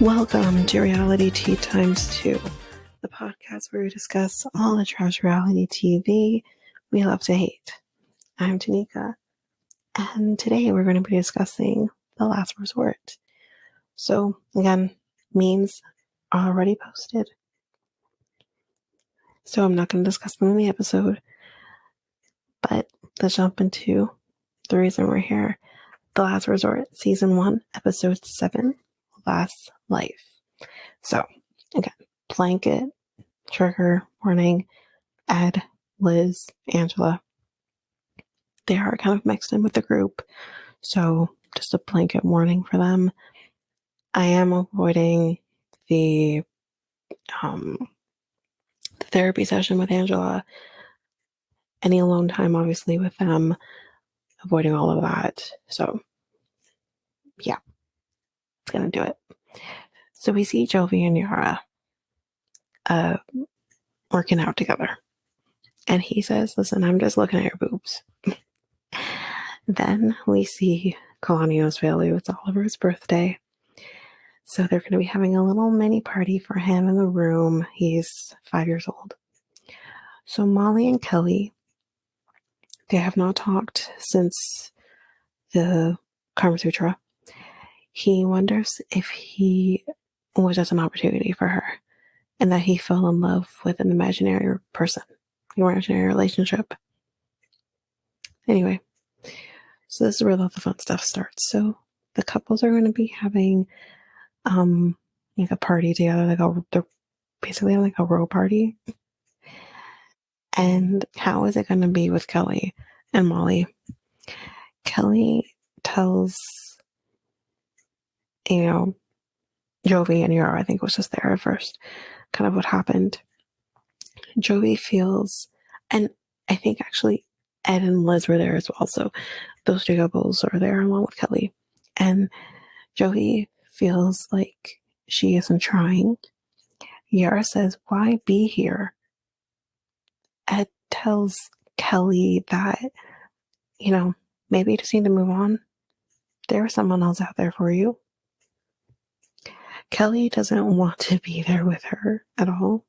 Welcome to Reality Tea Times 2, the podcast where we discuss all the trash reality TV we love to hate. I'm Tanika, and today we're going to be discussing The Last Resort. So, again, memes are already posted, so I'm not going to discuss them in the episode, but let's jump into the reason we're here. The Last Resort, Season 1, Episode 7, Last Life. So, again, blanket, trigger, warning, Ed, Liz, Angela. They are kind of mixed in with the group, so just a blanket warning for them. I am avoiding the therapy session with Angela, any alone time, obviously, with them, avoiding all of that. So, yeah, it's going to do it. So we see Jovi and Yara working out together. And he says, listen, I'm just looking at your boobs. Then we see Kalani Osvaldu. It's Oliver's birthday. So they're going to be having a little mini party for him in the room. He's 5 years old. So Molly and Kelly, they have not talked since the Karma Sutra. He wonders if he was just an opportunity for her and that he fell in love with an imaginary person, an imaginary relationship. Anyway, so this is where all the fun stuff starts. So the couples are going to be having like a party together. They're basically having like a row party. And how is it going to be with Kelly and Molly? Kelly tells, Jovi and Yara, I think, was just there at first, kind of what happened. Jovi feels, and I think actually Ed and Liz were there as well, so those two couples are there along with Kelly. And Jovi feels like she isn't trying. Yara says, why be here? Ed tells Kelly that, maybe you just need to move on. There's someone else out there for you. Kelly doesn't want to be there with her at all.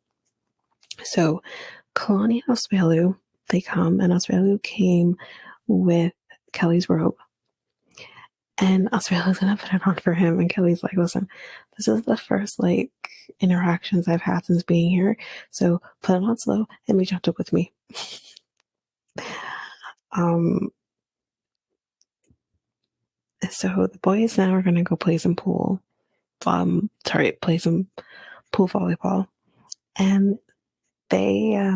So Kalani and Osvaldu, they come, and Osvaldu came with Kelly's robe. And Osvaldu's going to put it on for him. And Kelly's like, listen, this is the first, interactions I've had since being here. So put it on slow and be gentle with me. So the boys now are going to go play some pool. Play some pool volleyball. And they are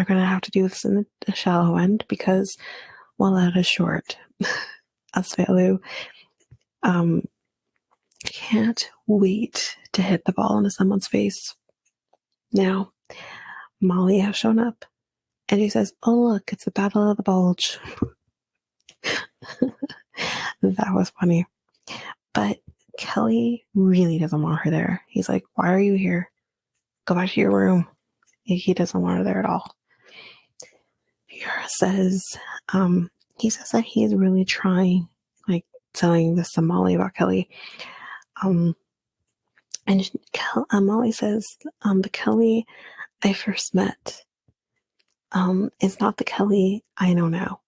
going to have to do this in the shallow end because, well, that is short. Osvaldu can't wait to hit the ball into someone's face. Now, Molly has shown up, and she says, oh, look, it's the Battle of the Bulge. That was funny. But Kelly really doesn't want her there. He's like, why are you here? Go back to your room. He doesn't want her there at all. Yara says, he says that he is really trying, telling this to Molly about Kelly. And Molly says, the Kelly I first met is not the Kelly I know now.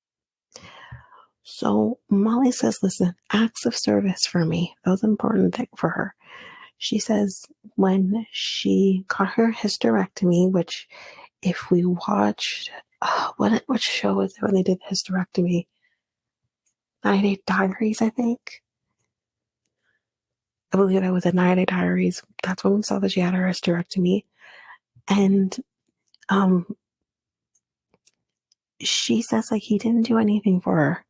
So Molly says, listen, acts of service for me. That was an important thing for her. She says when she got her hysterectomy, which if we watched, what show was it when they did hysterectomy? 90 Day Diaries, I think. I believe that was a 90 Day Diaries. That's when we saw that she had her hysterectomy. And she says he didn't do anything for her.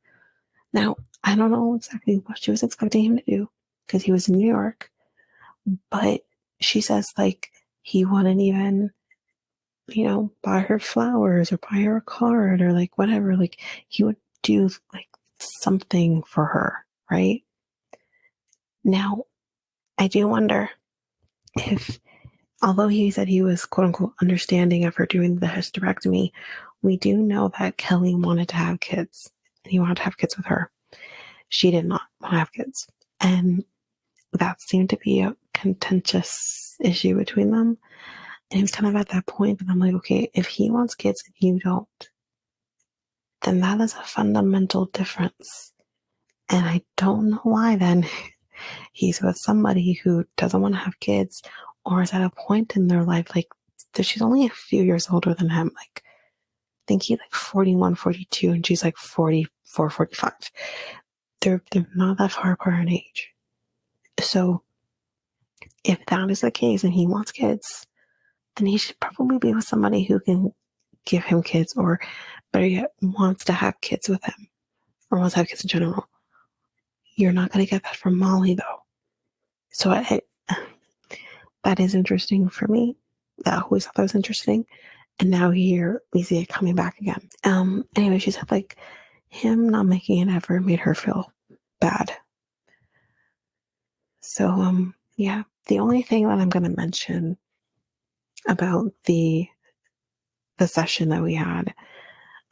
Now, I don't know exactly what she was expecting him to do because he was in New York. But she says he wouldn't even, buy her flowers or buy her a card or whatever. He would do something for her, right? Now, I do wonder if, although he said he was quote unquote understanding of her doing the hysterectomy, we do know that Kelly wanted to have kids and he wanted to have kids with her. She did not want to have kids. And that seemed to be contentious issue between them. And it was kind of at that point that I'm like, okay, if he wants kids and you don't, then that is a fundamental difference. And I don't know why then he's with somebody who doesn't want to have kids or is at a point in their life, like, she's only a few years older than him. Like, I think he's like 41, 42, and she's like 44, 45. They're not that far apart in age. So if that is the case and he wants kids, then he should probably be with somebody who can give him kids, or better yet, wants to have kids with him, or wants to have kids in general. You're not going to get that from Molly, though. So that is interesting for me. I always thought that was interesting. And now here we see it coming back again. Anyway, she said, like, him not making an effort made her feel bad. So, yeah. The only thing that I'm going to mention about the session that we had,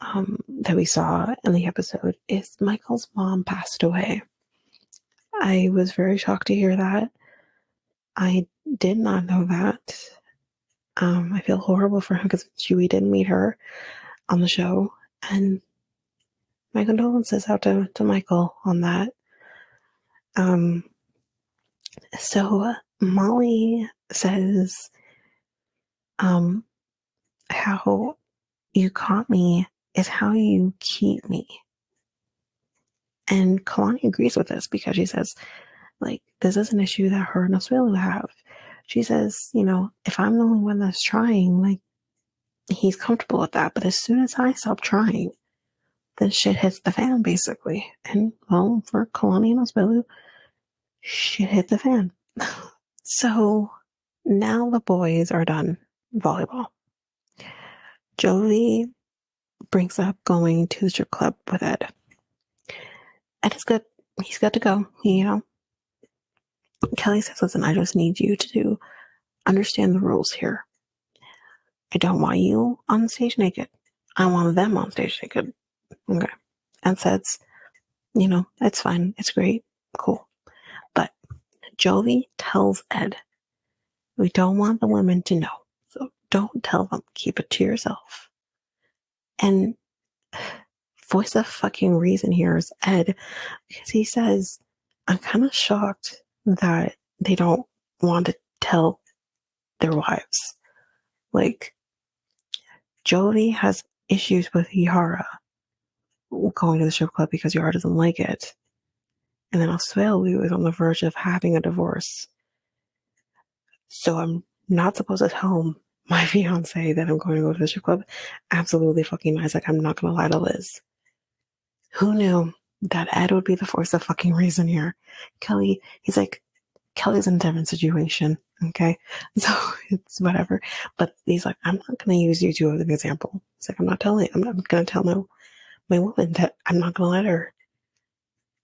that we saw in the episode, is Michael's mom passed away. I was very shocked to hear that. I did not know that. I feel horrible for him because we didn't meet her on the show. And my condolences out to Michael on that. So Molly says, how you caught me is how you keep me. And Kalani agrees with this because she says, like, this is an issue that her and Asuelu have. She says, you know, if I'm the only one that's trying, like, he's comfortable with that. But as soon as I stop trying, then shit hits the fan, basically. And, well, for Kalani and Asuelu, shit hit the fan. So now the boys are done volleyball. Jovi brings up going to the strip club with Ed. Ed is good. He's good to go. You know, Kelly says, listen, I just need you to understand the rules here. I don't want you on stage naked. I want them on stage naked. Okay. And says, you know, it's fine. It's great. Cool. But Jovi tells Ed, we don't want the women to know. So don't tell them. Keep it to yourself. And voice of fucking reason here is Ed, because he says, I'm kind of shocked that they don't want to tell their wives. Like, Jovi has issues with Yara going to the strip club because Yara doesn't like it. And then Asuelu is on the verge of having a divorce. So I'm not supposed to tell my fiance that I'm going to go to the strip club. Absolutely fucking nice. Like, I'm not going to lie to Liz. Who knew that Ed would be the force of fucking reason here? Kelly, he's like, Kelly's in a different situation. Okay. So it's whatever. But he's like, I'm not going to use you two as an example. It's like, I'm not going to tell my woman that I'm not going to let her.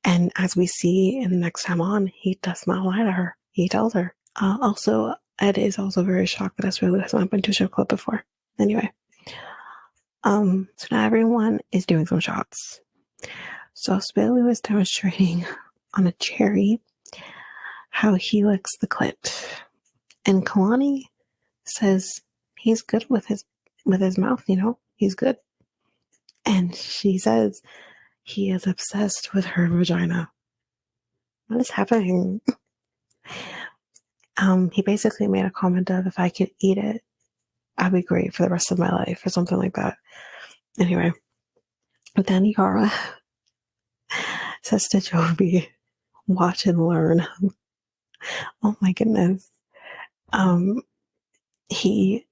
And as we see in the next time on, he does not lie to her. He tells her. Also, Ed is also very shocked that Asuelu has not been to a strip club before. Anyway. So now everyone is doing some shots. So Asuelu is demonstrating on a cherry how he licks the clit. And Kalani says he's good with his mouth, you know, he's good. And she says he is obsessed with her vagina. What is happening? He basically made a comment of, if I could eat it, I'd be great for the rest of my life, or something like that. Anyway, then Yara says to Jovi, watch and learn. Oh my goodness. He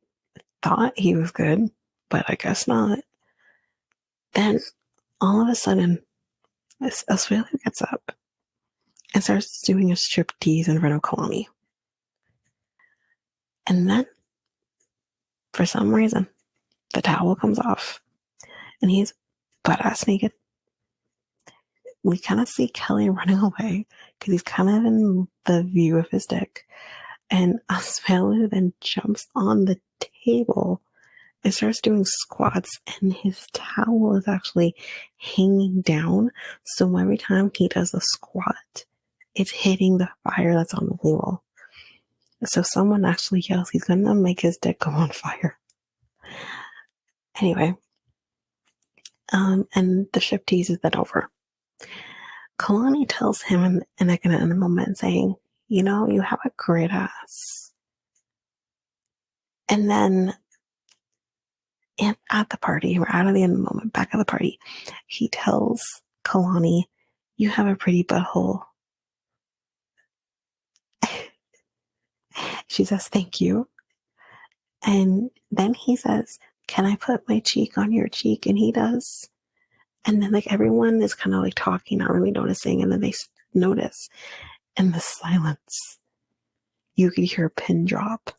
thought he was good, but I guess not. Then all of a sudden, Asuelu gets up and starts doing a striptease in front of Kalani. And then, for some reason, the towel comes off and he's butt-ass naked. We kind of see Kelly running away because he's kind of in the view of his dick. And Asuelu then jumps on the table and starts doing squats, and his towel is actually hanging down. So every time he does a squat, it's hitting the fire that's on the table. So someone actually yells he's gonna make his dick go on fire. Anyway, and the ship teases that over. Kalani tells him in a moment saying, you know, you have a great ass. And then at the party, we're out of the end of the moment, back at the party, he tells Kalani, you have a pretty butthole. She says, thank you. And then he says, can I put my cheek on your cheek? And he does. And then like everyone is kind of like talking, not really noticing. And then they notice in the silence, you could hear a pin drop.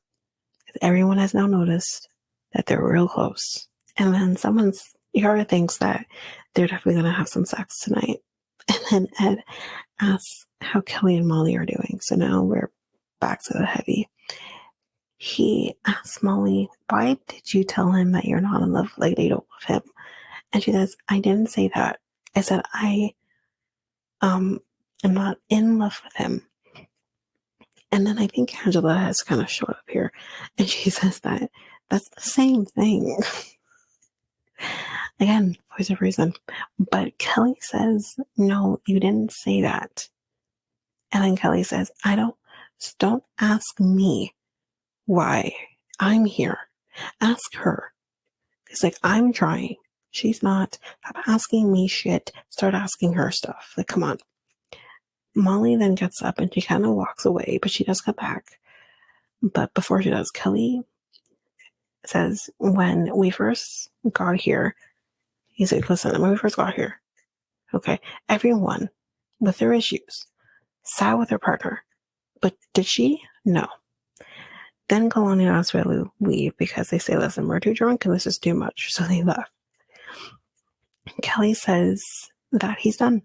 Everyone has now noticed that they're real close. And then Yara thinks that they're definitely going to have some sex tonight. And then Ed asks how Kelly and Molly are doing. So now we're back to the heavy. He asks Molly, why did you tell him that you're not in love, like they don't love him? And she says, I didn't say that. I said, I am not in love with him. And then I think Angela has kind of showed up here. And she says that that's the same thing. Again, voice of reason. But Kelly says, no, you didn't say that. And then Kelly says, don't ask me why I'm here. Ask her. It's like, I'm trying. She's not. Stop asking me shit. Start asking her stuff. Like, come on. Molly then gets up and she kind of walks away, but she does come back. But before she does, Kelly says, when we first got here, he's like, listen, when we first got here, okay, everyone with their issues sat with their partner. But did she? No. Then Kalani and Osweiler leave because they say, listen, we're too drunk and this is too much. So they left. Kelly says that he's done.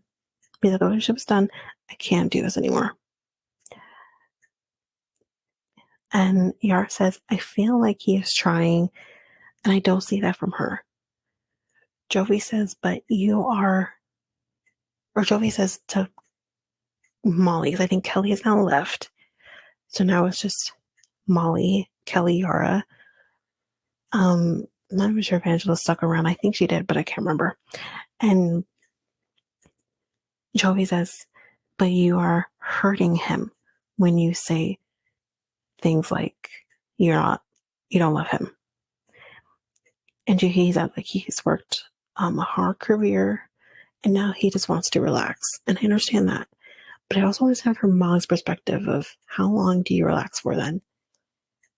The relationship's done. I can't do this anymore. And Yara says, I feel like he is trying, and I don't see that from her. Jovi says, but you are, or Jovi says to Molly, because I think Kelly has now left. So now it's just Molly, Kelly, Yara. I'm not even sure if Angela stuck around. I think she did, but I can't remember. And Jovi says, but you are hurting him when you say things like you don't love him. And he's at like he's worked a hard career and now he just wants to relax. And I understand that. But I also understand from Molly's perspective of how long do you relax for then?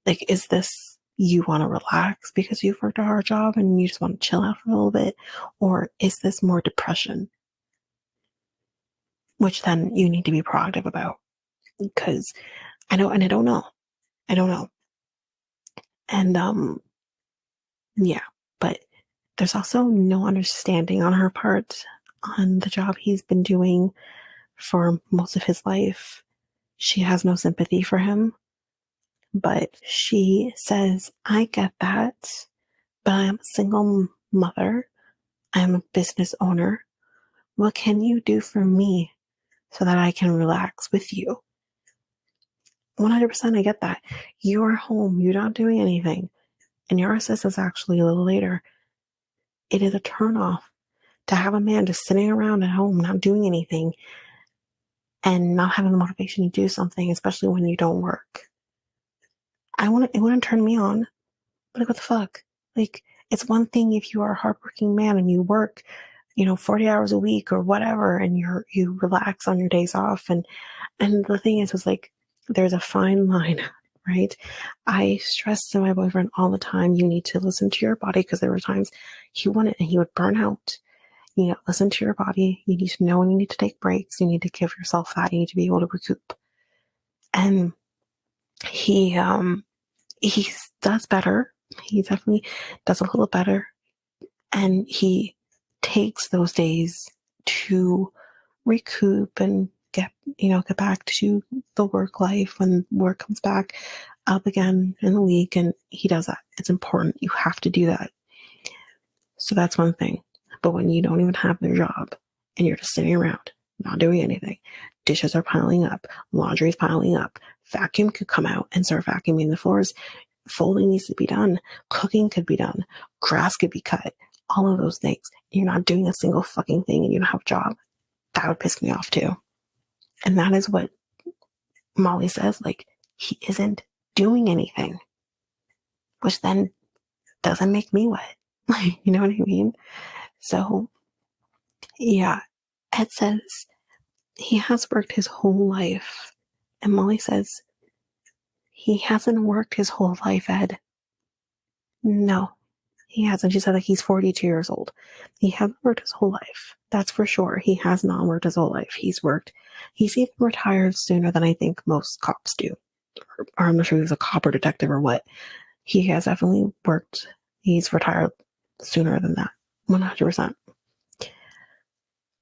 Like, is this you want to relax because you've worked a hard job and you just want to chill out for a little bit? Or is this more depression? Which then you need to be proactive about. Because I know, and I don't know. I don't know. And yeah, but there's also no understanding on her part on the job he's been doing for most of his life. She has no sympathy for him, but she says, I get that, but I'm a single mother. I'm a business owner. What can you do for me so that I can relax with you? 100% I get that. You're home. You're not doing anything. And Yara says this actually a little later. It is a turnoff to have a man just sitting around at home, not doing anything and not having the motivation to do something, especially when you don't work. It wouldn't turn me on. But like, what the fuck? Like, it's one thing if you are a hardworking man and you work, 40 hours a week or whatever, and you relax on your days off. And the thing is like, there's a fine line, right? I stress to my boyfriend all the time, you need to listen to your body, because there were times he wouldn't and he would burn out. Listen to your body. You need to know when you need to take breaks. You need to give yourself that. You need to be able to recoup. And he does better. He definitely does a little better. And he takes those days to recoup and get back to the work life when work comes back up again in the week. And he does that. It's important. You have to do that. So that's one thing. But when you don't even have their job and you're just sitting around, not doing anything, dishes are piling up, laundry is piling up, vacuum could come out and start vacuuming the floors. Folding needs to be done. Cooking could be done. Grass could be cut. All of those things. You're not doing a single fucking thing and you don't have a job. That would piss me off too. And that is what Molly says. Like, he isn't doing anything. Which then doesn't make me wet. Like, you know what I mean? So, yeah. Ed says he has worked his whole life. And Molly says, he hasn't worked his whole life, Ed. No, he hasn't. She said, like, he's 42 years old. He hasn't worked his whole life. That's for sure. He has not worked his whole life. He's even retired sooner than I think most cops do. Or I'm not sure if he's a cop or detective or what. He has definitely worked. He's retired sooner than that. 100%.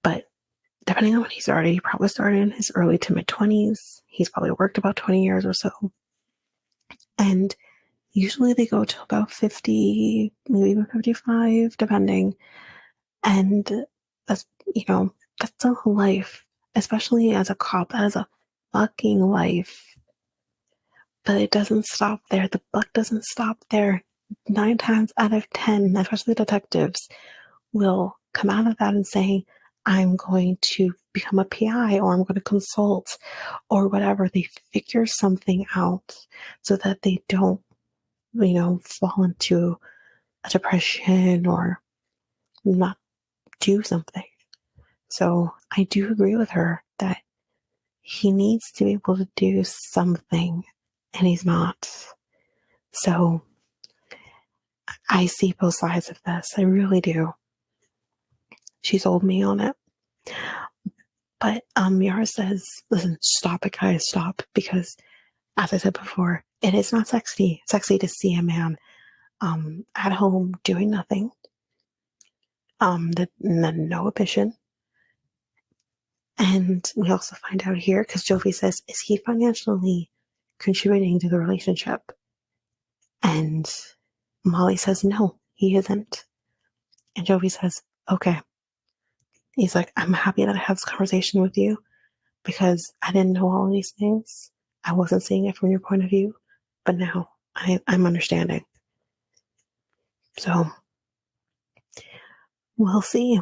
But depending on when he started, he probably started in his early to mid 20s. He's probably worked about 20 years or so. And usually they go to about 50, maybe even 55, depending. And that's, that's a life, especially as a cop. That is a fucking life. But it doesn't stop there. The buck doesn't stop there. 9 times out of 10, especially detectives, will come out of that and say, I'm going to become a PI or I'm going to consult or whatever. They figure something out so that they don't, fall into a depression or not do something. So I do agree with her that he needs to be able to do something and he's not. So I see both sides of this. I really do. She sold me on it. But Yara says, listen, stop it, guys, stop. Because, as I said before, it is not sexy to see a man at home doing nothing. No ambition. And we also find out here, because Jovi says, is he financially contributing to the relationship? And Molly says, no, he isn't. And Jovi says, okay. He's like, I'm happy that I have this conversation with you because I didn't know all these things. I wasn't seeing it from your point of view, but now I'm understanding. So we'll see.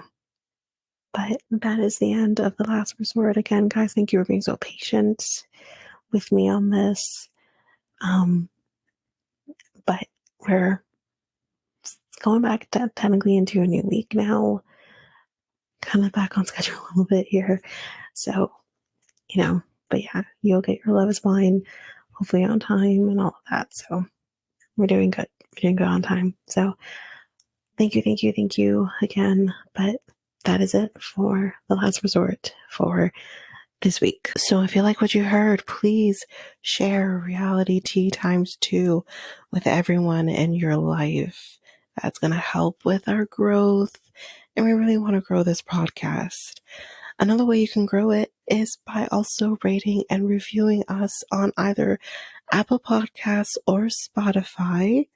But that is the end of The Last Resort. Again, guys, thank you for being so patient with me on this. But we're going back to technically into a new week now. Kind of back on schedule a little bit here. So, but yeah, you'll get your Love Is Blind hopefully on time and all of that. So we're doing good. We're doing good on time. So thank you again. But that is it for The Last Resort for this week. So if you like what you heard, please share Reality Tea ×2 with everyone in your life. That's going to help with our growth. And we really want to grow this podcast. Another way you can grow it is by also rating and reviewing us on either Apple Podcasts or Spotify.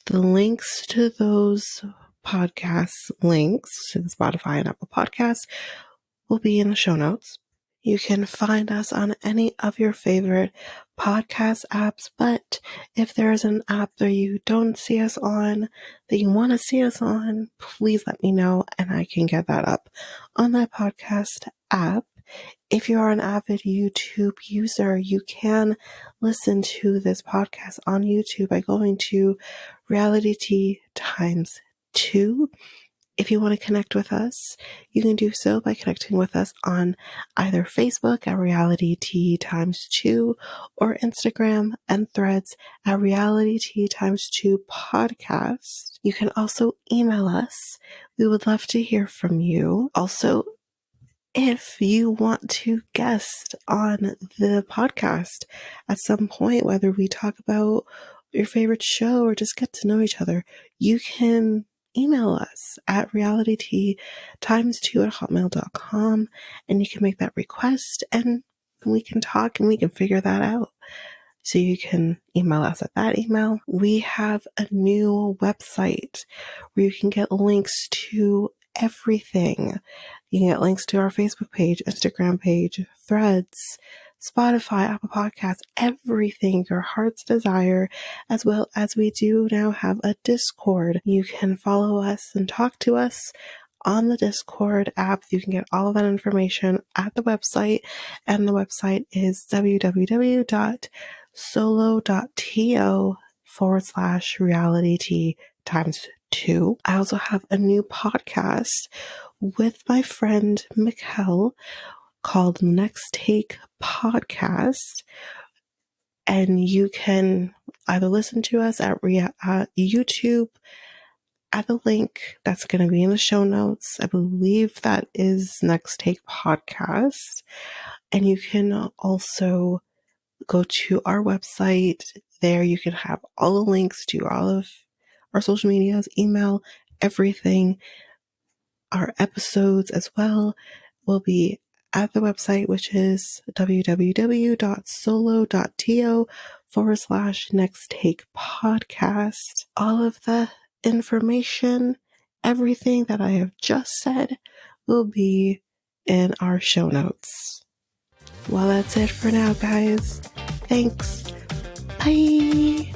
The links to those podcasts, links to the Spotify and Apple Podcasts, will be in the show notes. You can find us on any of your favorite podcast apps, but if there is an app that you don't see us on, that you want to see us on, please let me know and I can get that up on that podcast app. If you are an avid YouTube user, you can listen to this podcast on YouTube by going to Reality Tea ×2. If you want to connect with us, you can do so by connecting with us on either Facebook at Reality Tea ×2 or Instagram and Threads at Reality Tea ×2 podcast. You can also email us. We would love to hear from you. Also, if you want to guest on the podcast at some point, whether we talk about your favorite show or just get to know each other, you can email us at realitytea ×2@hotmail.com and you can make that request and we can talk and we can figure that out. So you can email us at that email. We have a new website where you can get links to everything. You can get links to our Facebook page, Instagram page, Threads, Spotify, Apple Podcasts, everything your heart's desire, as well as we do now have a Discord. You can follow us and talk to us on the Discord app. You can get all of that information at the website, and the website is www.solo.to/reality times 2. I also have a new podcast with my friend Mikkel called Next Take Podcast, and you can either listen to us at YouTube at the link that's going to be in the show notes. I believe that is Next Take Podcast. And you can also go to our website. There you can have all the links to all of our social medias, email, everything. Our episodes as well will be at the website, which is www.solo.to/next take podcast. All of the information, everything that I have just said, will be in our show notes. Well, that's it for now, guys. Thanks. Bye.